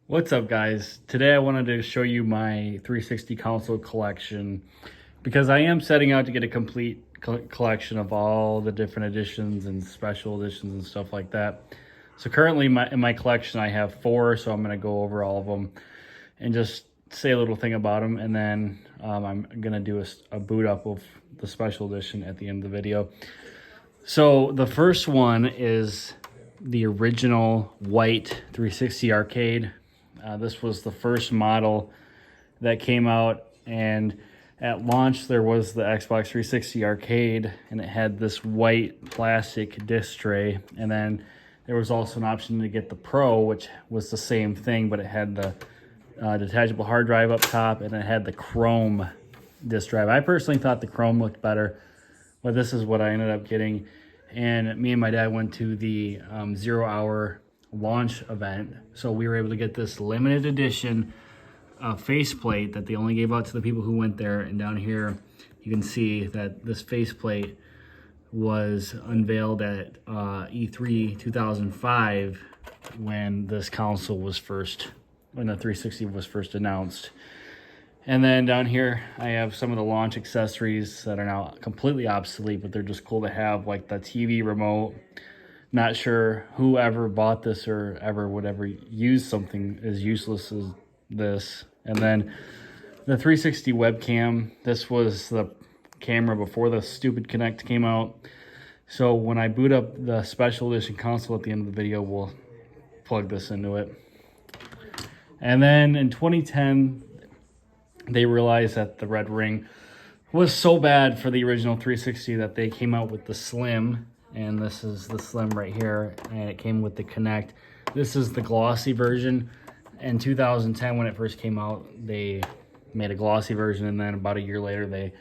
What's up, guys? Today I wanted to show you my 360 console collection because I am setting out to get a complete collection of all the different editions and special editions and stuff like that. So currently in my collection I have 4, so I'm going to go over all of them and just say a little thing about them, and then I'm going to do a boot up of the special edition at the end of the video. So the first one is the original white 360 arcade. This was the first model that came out, and at launch there was the Xbox 360 arcade, and it had this white plastic disc tray, and then there was also an option to get the Pro, which was the same thing, but it had the detachable hard drive up top, and it had the chrome disc drive. I personally thought the chrome looked better, but this is what I ended up getting. And me and my dad went to the 0 hour launch event, so we were able to get this limited edition faceplate that they only gave out to the people who went there. And down here you can see that this faceplate was unveiled at E3 2005 when this console was when the 360 was first announced. And then down here I have some of the launch accessories that are now completely obsolete, but they're just cool to have, like the TV remote. Not sure whoever bought this or ever would ever use something as useless as this. And then the 360 webcam. This was the camera before the stupid Kinect came out. So when I boot up the special edition console at the end of the video, we'll plug this into it. And then in 2010, they realized that the red ring was so bad for the original 360 that they came out with the Slim. And this is the Slim right here, and it came with the Kinect. This is the glossy version. In 2010, when it first came out, they made a glossy version, and then about a year later they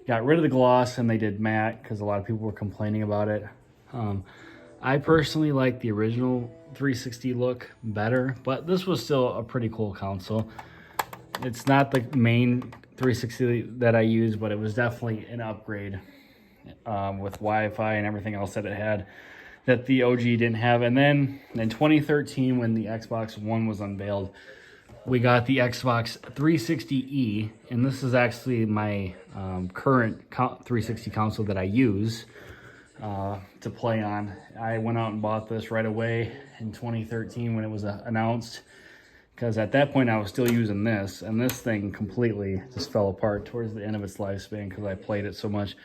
got rid of the gloss and they did matte because a lot of people were complaining about it. I personally like the original 360 look better, but this was still a pretty cool console. It's not the main 360 that I use, but it was definitely an upgrade with Wi-Fi and everything else that it had that the OG didn't have. And then in 2013, when the Xbox One was unveiled, we got the Xbox 360e, and this is actually my current 360 console that I use to play on. I went out and bought this right away in 2013 when it was announced, because at that point I was still using this, and this thing completely just fell apart towards the end of its lifespan because I played it so much.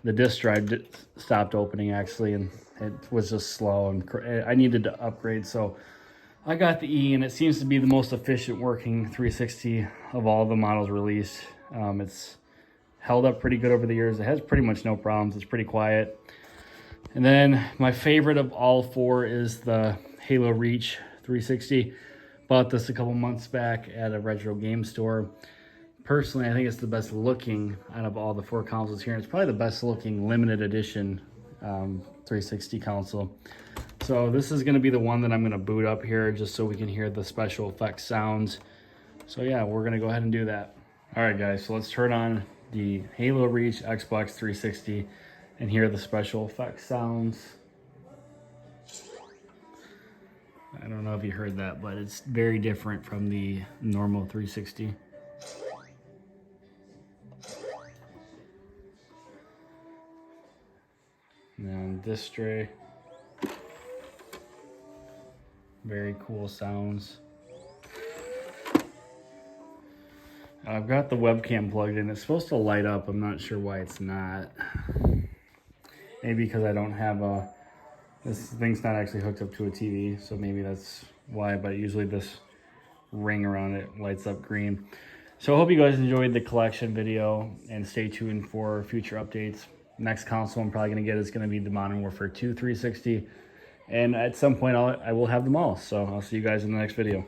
The disk drive stopped opening, actually, and it was just slow, and I needed to upgrade. So I got the E, and it seems to be the most efficient working 360 of all the models released. It's held up pretty good over the years. It has pretty much no problems. It's pretty quiet. And then my favorite of all 4 is the Halo Reach 360. Bought this a couple months back at a retro game store. Personally, I think it's the best looking out of all the 4 consoles here. It's probably the best looking limited edition 360 console. So this is going to be the one that I'm going to boot up here just so we can hear the special effects sounds. So yeah, we're going to go ahead and do that. All right, guys, so let's turn on the Halo Reach Xbox 360 and hear the special effects sounds. I don't know if you heard that, but it's very different from the normal 360. And disc tray. Very cool sounds. I've got the webcam plugged in. It's supposed to light up. I'm not sure why it's not. Maybe because I don't have this thing's not actually hooked up to a TV, so maybe that's why, but usually this ring around it lights up green. So I hope you guys enjoyed the collection video, and stay tuned for future updates. Next console I'm probably going to get is going to be the Modern Warfare 2 360, and at some point I will have them all. So I'll see you guys in the next video.